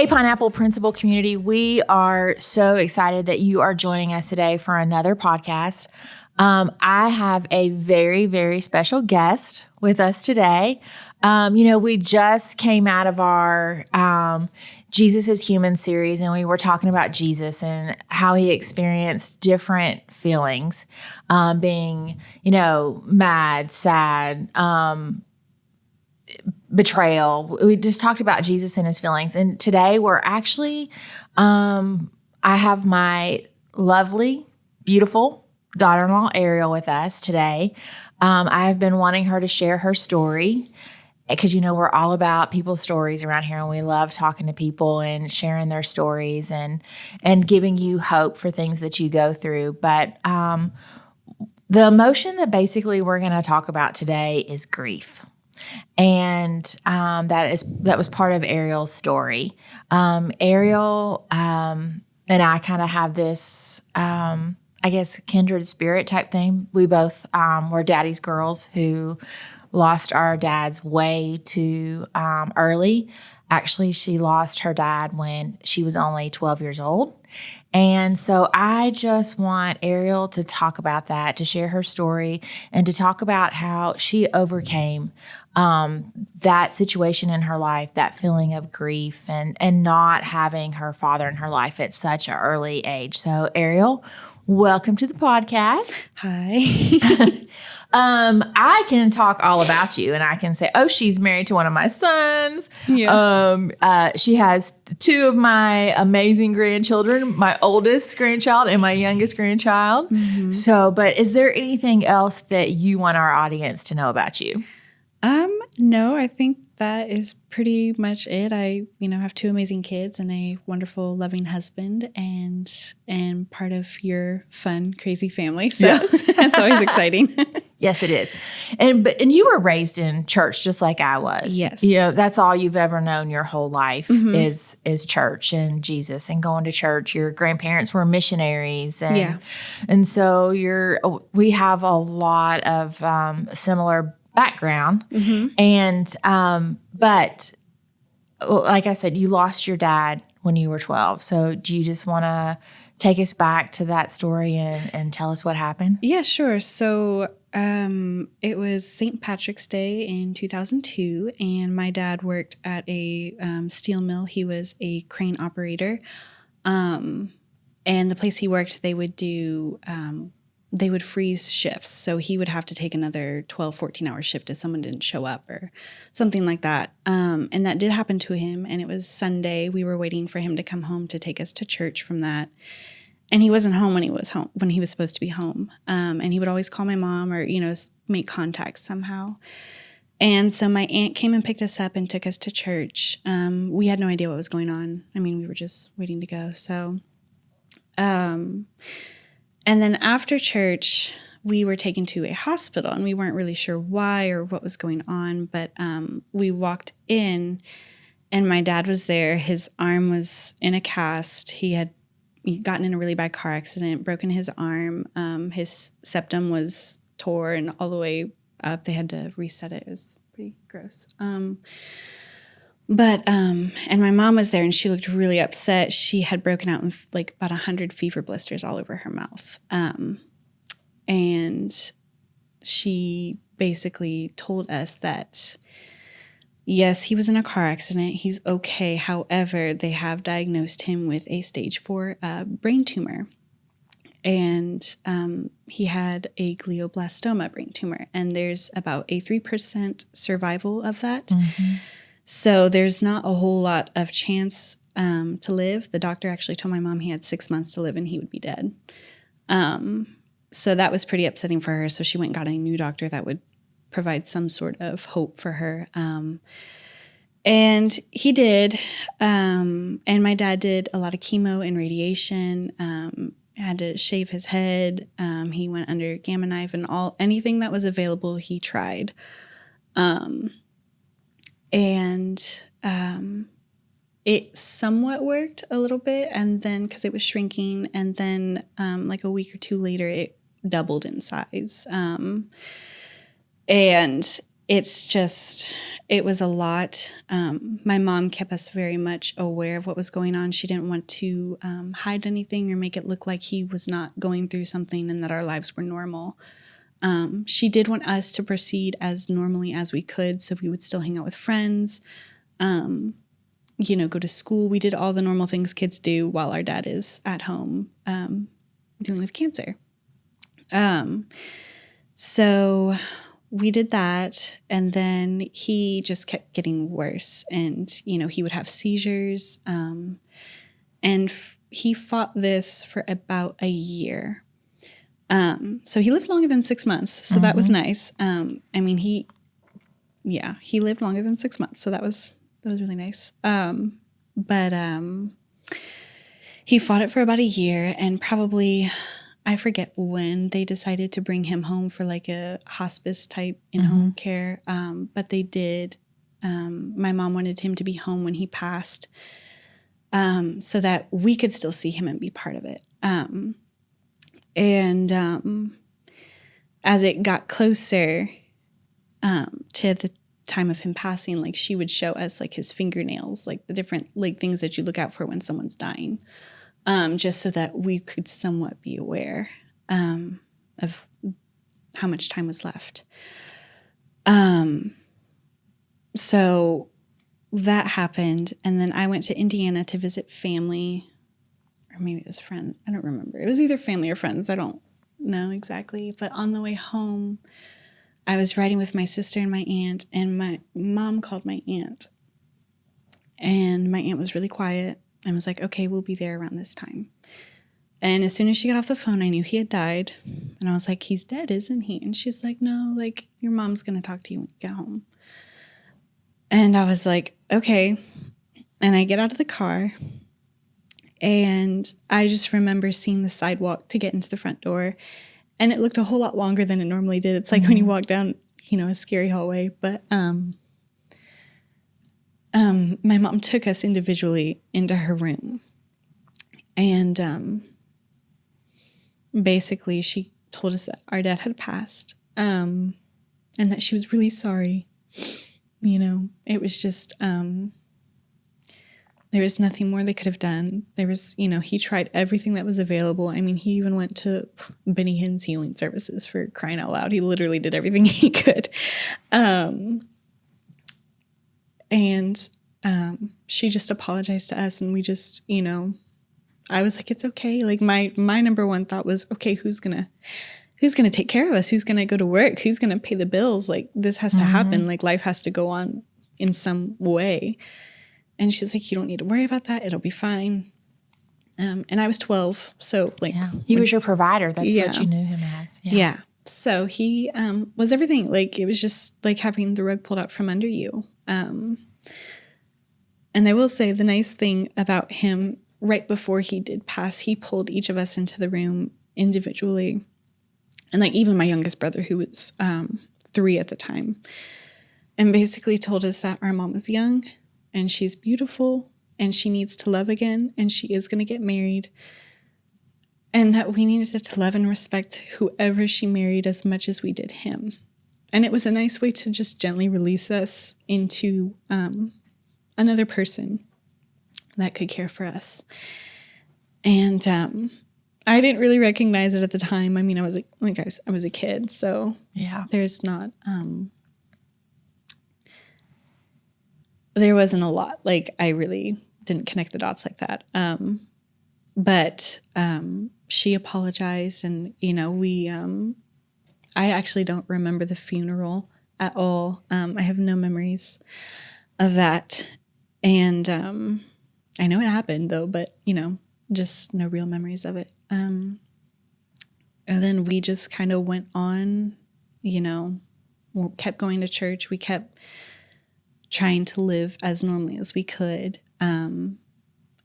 Hey, Pineapple Principal community. We are so excited that you are joining us today for another podcast. I have a very, very special guest with us today. We just came out of our Jesus is Human series, and we were talking about Jesus and how he experienced different feelings, being, mad, sad, betrayal. We just talked about Jesus and his feelings. And today we're actually, I have my lovely, beautiful daughter-in-law, Ariel, with us today. I have been wanting her to share her story because, we're all about people's stories around here, and we love talking to people and sharing their stories and giving you hope for things that you go through. But the emotion that basically we're going to talk about today is grief. And that was part of Ariel's story. Ariel and I kind of have this, kindred spirit type thing. We both were daddy's girls who lost our dads way too early. Actually, she lost her dad when she was only 12 years old. And so I just want Ariel to talk about that, to share her story, and to talk about how she overcame that situation in her life, that feeling of grief and not having her father in her life at such an early age. So Ariel, welcome to the podcast. Hi. I can talk all about you, and I can say, oh, she's married to one of my sons. Yeah. She has two of my amazing grandchildren, my oldest grandchild and my youngest grandchild. Mm-hmm. So, but is there anything else that you want our audience to know about you? No, I think that is pretty much it. I, have two amazing kids and a wonderful, loving husband, and part of your fun, crazy family. So It's always exciting. Yes, it is. And you were raised in church just like I was. Yes. That's all you've ever known your whole life mm-hmm. is church and Jesus and going to church. Your grandparents were missionaries. And so we have a lot of similar background. Mm-hmm. And but like I said, you lost your dad when you were 12. So do you just want to take us back to that story and tell us what happened? Yeah, sure. So it was St. Patrick's Day in 2002, and my dad worked at a steel mill. He was a crane operator. And the place he worked, they would freeze shifts. So he would have to take another 12, 14-hour shift if someone didn't show up or something like that. And that did happen to him. And it was Sunday. We were waiting for him to come home to take us to church from that. And he wasn't home when he was supposed to be home. And he would always call my mom or, make contact somehow. And so my aunt came and picked us up and took us to church. We had no idea what was going on. I mean, we were just waiting to go. So, and then after church, we were taken to a hospital, and we weren't really sure why or what was going on. But we walked in, and my dad was there. His arm was in a cast. He had gotten in a really bad car accident, broken his arm. His septum was tore and all the way up. They had to reset it. It was pretty gross. And my mom was there, and she looked really upset. She had broken out in like about 100 fever blisters all over her mouth. And she basically told us that, yes, he was in a car accident. He's okay. However, they have diagnosed him with a stage 4 brain tumor. And he had a glioblastoma brain tumor. And there's about a 3% survival of that. Mm-hmm. So there's not a whole lot of chance to live. The doctor actually told my mom he had 6 months to live and he would be dead. So that was pretty upsetting for her. So she went and got a new doctor that would provide some sort of hope for her. And he did. And my dad did a lot of chemo and radiation, had to shave his head. He went under gamma knife and anything that was available, he tried. It somewhat worked a little bit, and then because it was shrinking, and then like a week or two later, it doubled in size. And it was a lot. My mom kept us very much aware of what was going on. She didn't want to hide anything or make it look like he was not going through something and that our lives were normal. She did want us to proceed as normally as we could, so we would still hang out with friends, go to school. We did all the normal things kids do while our dad is at home dealing with cancer. So we did that, and then he just kept getting worse, and, he would have seizures, and he fought this for about a year. So he lived longer than 6 months, so that was nice. He lived longer than 6 months, so that was really nice. But he fought it for about a year, and probably, I forget when they decided to bring him home for like a hospice type in-home care. But they did. My mom wanted him to be home when he passed, so that we could still see him and be part of it. As it got closer to the time of him passing, like, she would show us like his fingernails, like the different like things that you look out for when someone's dying. Just so that we could somewhat be aware of how much time was left. So that happened, and then I went to Indiana to visit family, or maybe it was friends. I don't remember. It was either family or friends. I don't know exactly. But on the way home, I was riding with my sister and my aunt, and my mom called my aunt. And my aunt was really quiet and was like, okay, we'll be there around this time. And as soon as she got off the phone, I knew he had died. And I was like, he's dead, isn't he? And she's like, no, like, your mom's going to talk to you when you get home. And I was like, okay. And I get out of the car, and I just remember seeing the sidewalk to get into the front door. And it looked a whole lot longer than it normally did. It's like when you walk down, a scary hallway. But my mom took us individually into her room. And basically she told us that our dad had passed, and that she was really sorry. It was just, there was nothing more they could have done. There was, he tried everything that was available. I mean, he even went to Benny Hinn's healing services, for crying out loud. He literally did everything he could. She just apologized to us, and we just, I was like, it's okay. Like, my number one thought was, okay, who's gonna take care of us? Who's gonna go to work? Who's gonna pay the bills? Like, this has to happen. Like, life has to go on in some way. And she's like, you don't need to worry about that. It'll be fine. And I was 12. So, like, he was your provider. That's what you knew him as. Yeah. So he was everything. Like, it was just like having the rug pulled out from under you. And I will say, the nice thing about him, right before he did pass, he pulled each of us into the room individually. And, like, even my youngest brother, who was 3 at the time, and basically told us that our mom was young, and she's beautiful, and she needs to love again, and she is going to get married, and that we needed to love and respect whoever she married as much as we did him. And it was a nice way to just gently release us into another person that could care for us. And I didn't really recognize it at the time. I mean, I was I was a kid, so there's not there wasn't a lot. Like, I really didn't connect the dots like that. But she apologized, and, I actually don't remember the funeral at all. I have no memories of that. And I know it happened, though, but, just no real memories of it. And then we just kind of went on, kept going to church. We kept trying to live as normally as we could. And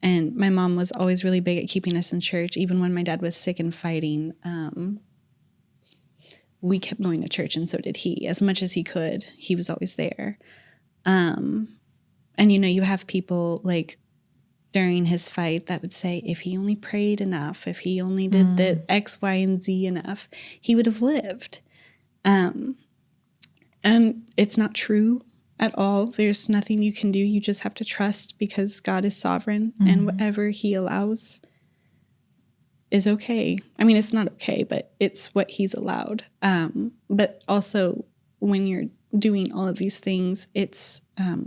my mom was always really big at keeping us in church. Even when my dad was sick and fighting, we kept going to church, and so did he. As much as he could, he was always there. And, you have people, like, during his fight that would say, if he only prayed enough, if he only did the X, Y, and Z enough, he would have lived. And it's not true at all. There's nothing you can do. You just have to trust because God is sovereign and whatever he allows is okay. I mean, it's not okay, but it's what he's allowed. But also when you're doing all of these things, it's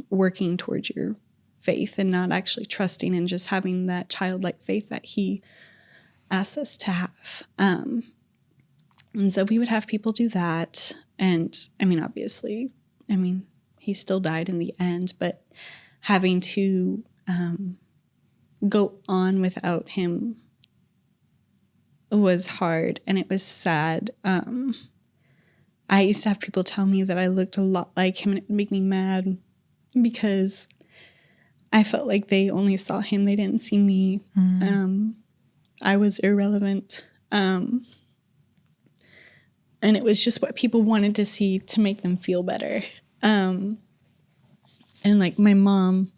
working towards your faith and not actually trusting and just having that childlike faith that he asks us to have. And so we would have people do that. And I mean, obviously, he still died in the end, but having to go on without him was hard and it was sad. I used to have people tell me that I looked a lot like him, and it would make me mad because I felt like they only saw him. They didn't see me. I was irrelevant. And it was just what people wanted to see to make them feel better. And like my mom,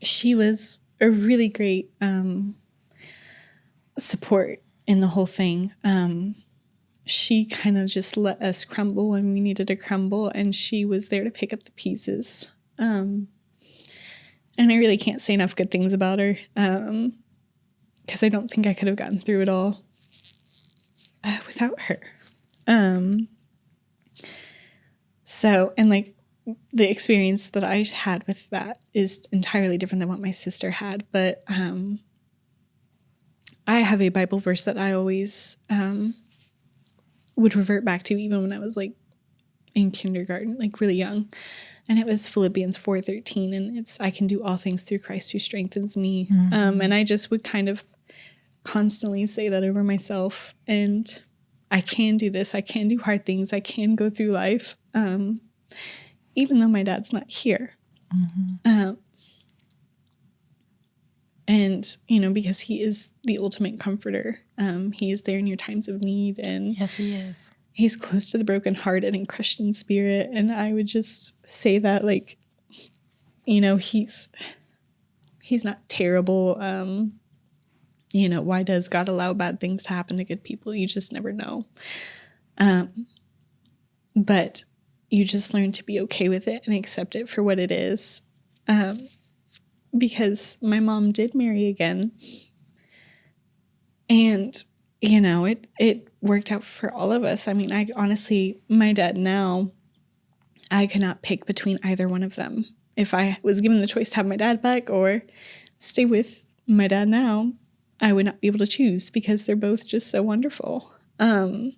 she was a really great support in the whole thing. She kind of just let us crumble when we needed to crumble, and she was there to pick up the pieces. And I really can't say enough good things about her, because I don't think I could have gotten through it all without her. So, and like the experience that I had with that is entirely different than what my sister had, but I have a Bible verse that I always would revert back to even when I was like in kindergarten, like really young. And it was Philipians 4:13, and it's, I can do all things through Christ who strengthens me. And I just would kind of constantly say that over myself. And I can do this. I can do hard things. I can go through life, even though my dad's not here. And, you know, because he is the ultimate comforter. He is there in your times of need. And yes, he is. He's close to the brokenhearted and crushed in spirit. And I would just say that, like, you know, he's not terrible. You know, why does God allow bad things to happen to good people? You just never know. But you just learn to be okay with it and accept it for what it is. Because my mom did marry again. And, you know, it worked out for all of us. I mean, I honestly, my dad now, I could not pick between either one of them. If I was given the choice to have my dad back or stay with my dad now, I would not be able to choose because they're both just so wonderful. And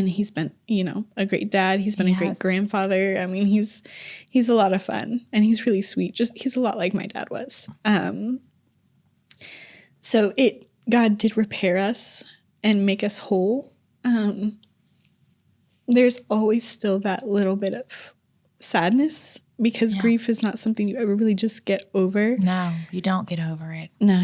he's been, you know, a great dad. He's been a great grandfather. I mean, he's a lot of fun and he's really sweet. Just, he's a lot like my dad was. So God did repair us and make us whole. There's always still that little bit of sadness because grief is not something you ever really just get over. No, you don't get over it. No,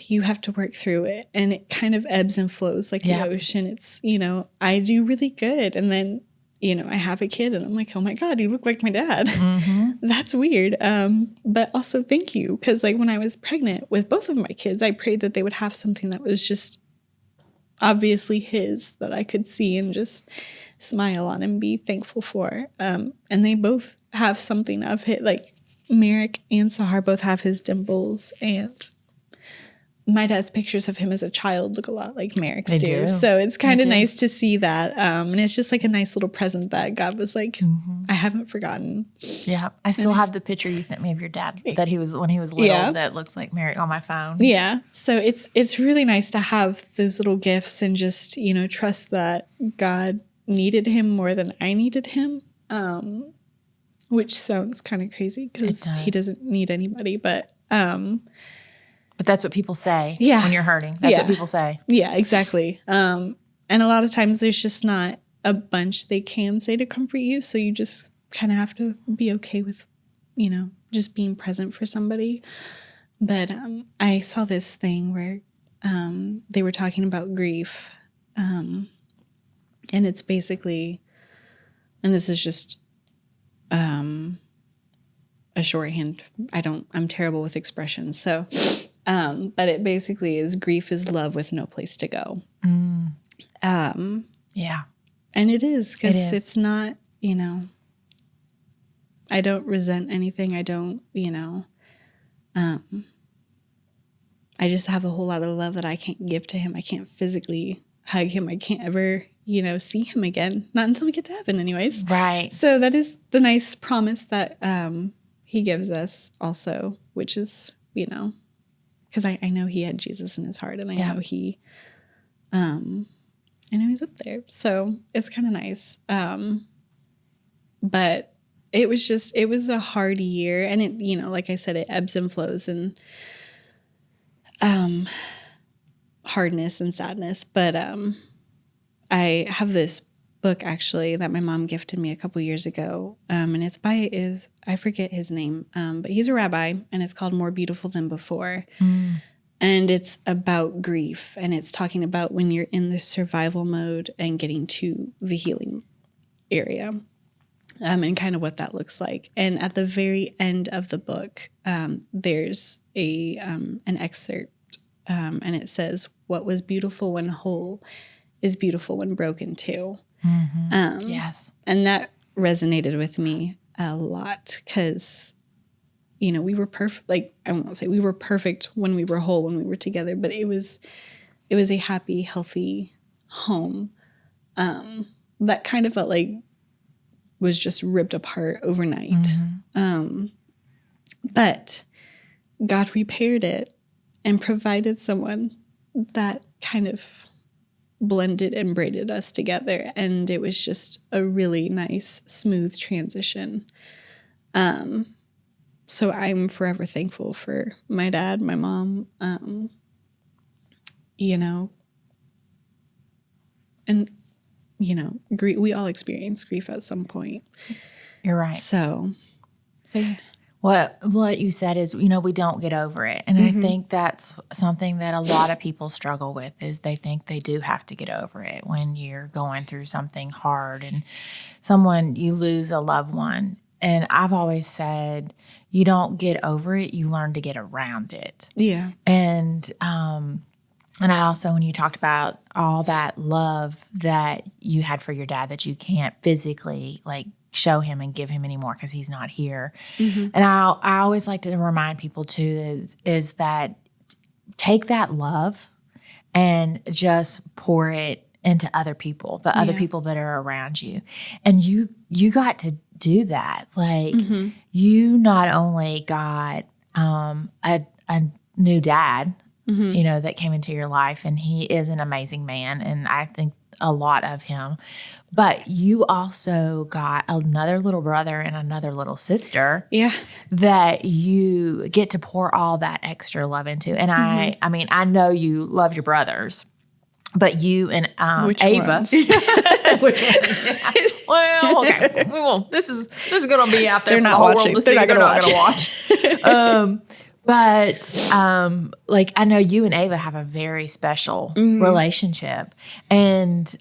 you have to work through it, and it kind of ebbs and flows like the ocean. It's, you know, I do really good, and then, you know, I have a kid and I'm like, oh my God, you look like my dad. That's weird. But also thank you. Cause like when I was pregnant with both of my kids, I prayed that they would have something that was just obviously his, that I could see and just smile on and be thankful for. And they both have something of it. Like Merrick and Sahar both have his dimples, and my dad's pictures of him as a child look a lot like Merrick's do. So it's kind of nice to see that. And it's just like a nice little present that God was like, I haven't forgotten. Yeah. I still have the picture you sent me of your dad that he was, when he was little, that looks like Merrick on my phone. Yeah. So it's really nice to have those little gifts and just, you know, trust that God needed him more than I needed him. Which sounds kind of crazy because he doesn't need anybody, but that's what people say when you're hurting. That's what people say. Yeah, exactly. And a lot of times there's just not a bunch they can say to comfort you. So you just kind of have to be okay with, you know, just being present for somebody. But I saw this thing where they were talking about grief. And it's basically, and this is just a shorthand. I'm terrible with expressions. So, but it basically is grief is love with no place to go. Yeah. And it is, because It is. it's not, I don't resent anything. I don't, I just have a whole lot of love that I can't give to him. I can't physically hug him. I can't ever, see him again. Not until we get to heaven anyways. Right. So that is the nice promise that he gives us also, which is, because I know he had Jesus in his heart, and I know he's up there. So it's kind of nice. But it was a hard year, and it, like I said, it ebbs and flows, and hardness and sadness. But I have this book actually that my mom gifted me a couple years ago, and I forget his name, but he's a rabbi, and it's called More Beautiful Than Before. And it's about grief, and it's talking about when you're in the survival mode and getting to the healing area, and kind of what that looks like. And at the very end of the book, there's an excerpt, and it says, "What was beautiful when whole is beautiful when broken too." Yes. And that resonated with me a lot, because we were perfect. Like, I won't say we were perfect when we were whole, when we were together, but it was a happy, healthy home that kind of felt like was just ripped apart overnight. But God repaired it and provided someone that kind of blended and braided us together. And it was just a really nice, smooth transition. So I'm forever thankful for my dad, my mom, and, grief. We all experience grief at some point. You're right. So, yeah. What you said is, we don't get over it. And I think that's something that a lot of people struggle with, is they think they do have to get over it when you're going through something hard and you lose a loved one. And I've always said, you don't get over it, you learn to get around it. Yeah. And I also, when you talked about all that love that you had for your dad that you can't physically show him and give him anymore because he's not here. And I always like to remind people too is that take that love and just pour it into other people, the other people that are around you. And you got to do that. You not only got a new dad, that came into your life, and he is an amazing man, and I think a lot of him, but you also got another little brother and another little sister that you get to pour all that extra love into. And I mean, I know you love your brothers, but you and Which Ava, ones? which ones? Well, okay, we won't. This is going to be out there. They're for not the whole watching. World to see. They're not gonna watch. watch. But I know you and Ava have a very special relationship, and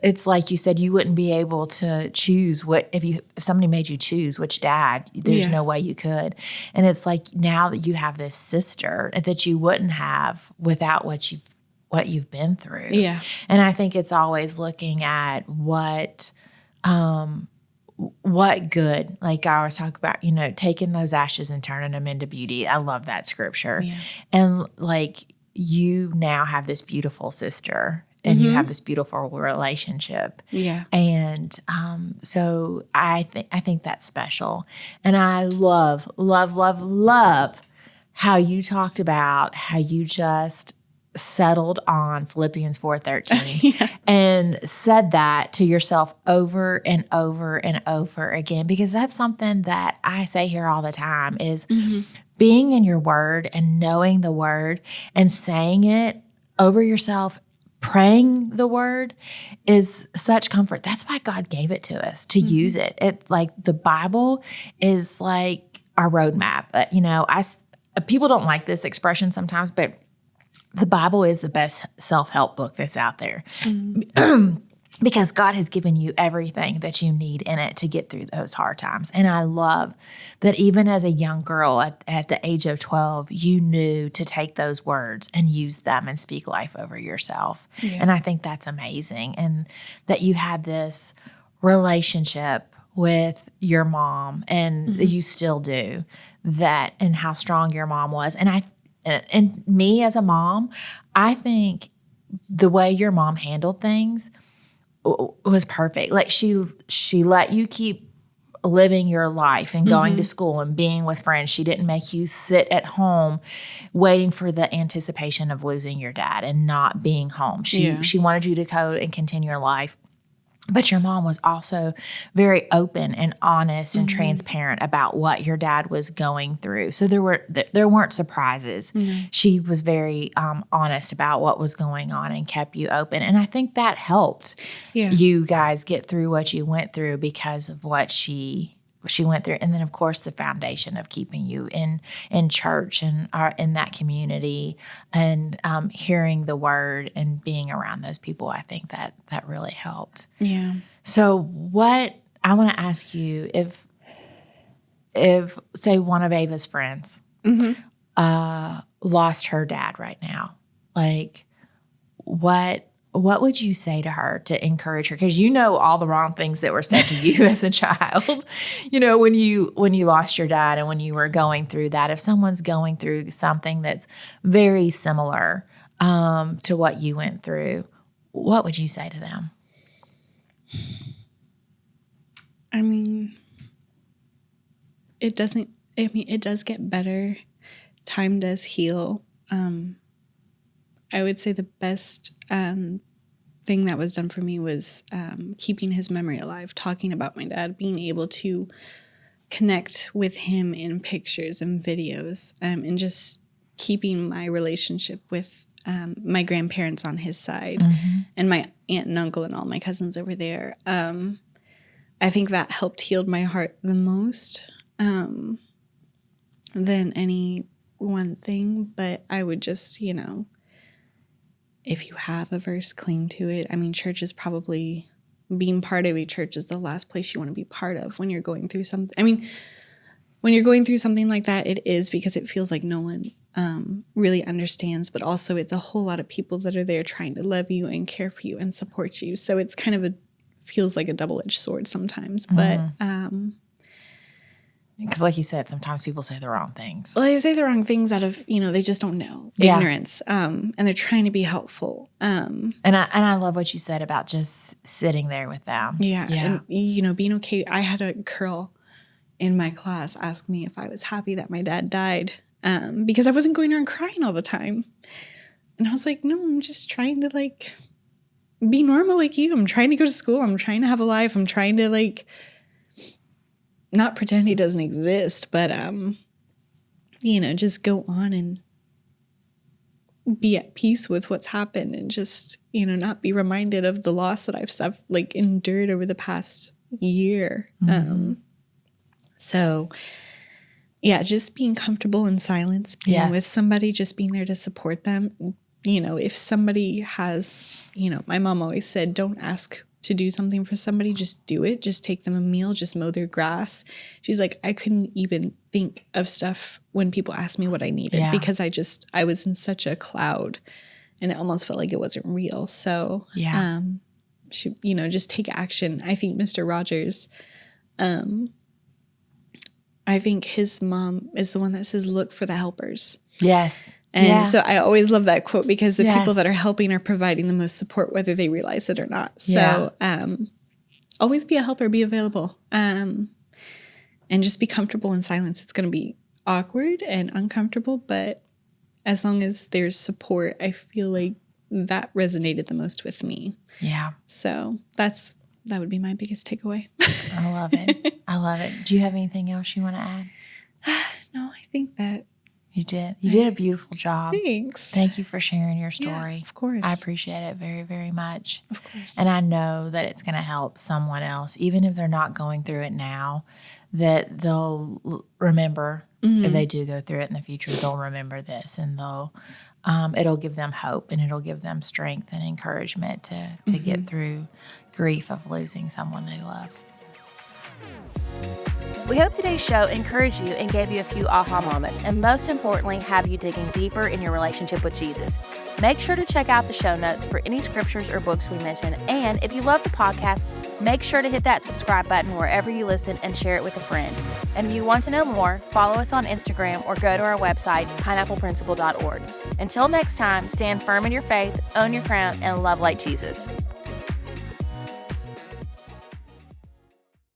it's like you said, you wouldn't be able to choose if somebody made you choose which dad. There's no way you could, and it's like now that you have this sister that you wouldn't have without what you've been through. Yeah, and I think it's always looking at what good, like I always talk about, taking those ashes and turning them into beauty. I love that scripture. Yeah. And you now have this beautiful sister and you have this beautiful relationship. Yeah. And so I think that's special. And I love, love, love, love how you talked about how you just settled on Philippians 4:13 and said that to yourself over and over and over again, because that's something that I say here all the time is being in your word and knowing the word and saying it over yourself, praying the word is such comfort. That's why God gave it to us to use it. The Bible is like our roadmap. People don't like this expression sometimes, but the Bible is the best self-help book that's out there because God has given you everything that you need in it to get through those hard times. And I love that even as a young girl at the age of 12, you knew to take those words and use them and speak life over yourself. Yeah. And I think that's amazing. And that you had this relationship with your mom, and you still do that, and how strong your mom was. And me as a mom, I think the way your mom handled things was perfect. Like she let you keep living your life and going to school and being with friends. She didn't make you sit at home waiting for the anticipation of losing your dad and not being home. She wanted you to go and continue your life. But your mom was also very open and honest and transparent about what your dad was going through. So there weren't surprises. She was very honest about what was going on and kept you open. And I think that helped you guys get through what you went through because of what she went through. And then, of course, the foundation of keeping you in church and in that community and hearing the word and being around those people. I think that really helped. Yeah. So what I want to ask you, if say one of Ava's friends lost her dad right now, like what would you say to her to encourage her? Because you know all the wrong things that were said to you as a child. You know, when you lost your dad and when you were going through that. If someone's going through something that's very similar to what you went through, what would you say to them? I mean, it does get better. Time does heal. I would say the best thing that was done for me was keeping his memory alive, talking about my dad, being able to connect with him in pictures and videos, and just keeping my relationship with my grandparents on his side and my aunt and uncle and all my cousins over there. I think that helped heal my heart the most than any one thing. But I would just, if you have a verse, cling to it. I mean, church is probably, being part of a church is the last place you want to be part of when you're going through something. I mean, when you're going through something like that, it is, because it feels like no one really understands, but also it's a whole lot of people that are there trying to love you and care for you and support you. So it's kind of feels like a double-edged sword sometimes. But because like you said, sometimes people say the wrong things. Well, they say the wrong things out of, they just don't know. Ignorance. And they're trying to be helpful. And I love what you said about just sitting there with them. Yeah. And, being okay. I had a girl in my class ask me if I was happy that my dad died because I wasn't going around crying all the time. And I was like, no, I'm just trying to, be normal like you. I'm trying to go to school. I'm trying to have a life. I'm trying to, not pretend he doesn't exist, but, just go on and be at peace with what's happened and just, not be reminded of the loss that I've endured over the past year. So yeah, just being comfortable in silence, being with somebody, just being there to support them. If somebody has, my mom always said, don't ask to do something for somebody, just do it. Just take them a meal, just mow their grass. She's like, I couldn't even think of stuff when people asked me what I needed because I was in such a cloud and it almost felt like it wasn't real. So, she, just take action. I think Mr. Rogers, I think his mom is the one that says, look for the helpers. Yes. And so I always love that quote because the people that are helping are providing the most support, whether they realize it or not. So always be a helper, be available, and just be comfortable in silence. It's going to be awkward and uncomfortable, but as long as there's support, I feel like that resonated the most with me. Yeah. So that would be my biggest takeaway. I love it. I love it. Do you have anything else you want to add? No, I think that you did. You did a beautiful job. Thanks. Thank you for sharing your story. Yeah, of course. I appreciate it very, very much. Of course. And I know that it's going to help someone else, even if they're not going through it now, that they'll remember if they do go through it in the future, they'll remember this, and it'll give them hope, and it'll give them strength and encouragement to get through grief of losing someone they love. We hope today's show encouraged you and gave you a few aha moments, and most importantly, have you digging deeper in your relationship with Jesus. Make sure to check out the show notes for any scriptures or books we mention, and if you love the podcast, make sure to hit that subscribe button wherever you listen and share it with a friend. And if you want to know more, follow us on Instagram or go to our website, pineappleprinciple.org. Until next time, stand firm in your faith, own your crown, and love like Jesus.